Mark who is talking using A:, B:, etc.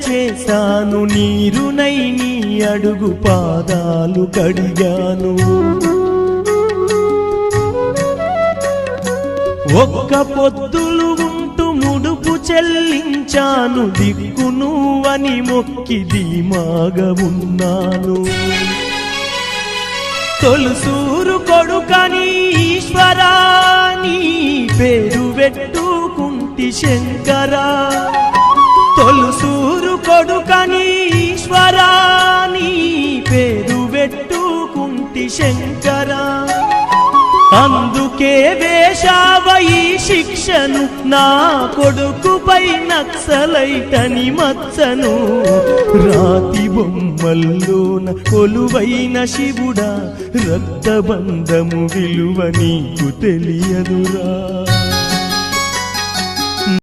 A: చేశాను, నీరునై నీ అడుగు పాదాలు కడిగాను. ఒక్క పొద్దులు ఉంటూ ముడుపు చెల్లించాను, దిక్కు నువ్వని మొక్కి ధీమాగా ఉన్నాను. తొలుసూరు కొడుకని ఈశ్వరా నీ పేరు పెట్టుకుంటి శంకరా, తొలుసూరు కొడుకని ఈశ్వరా నీ పేరు పెట్టుకుంటి శంకరా. అందుకే వేశావ ఈ శిక్షను, నా కొడుకుపై నక్సలైటని మచ్చను. రాతి బొమ్మల్లోన కొలువైన శివుడా, రక్తబంధము విలువ నీకు తెలియదురా.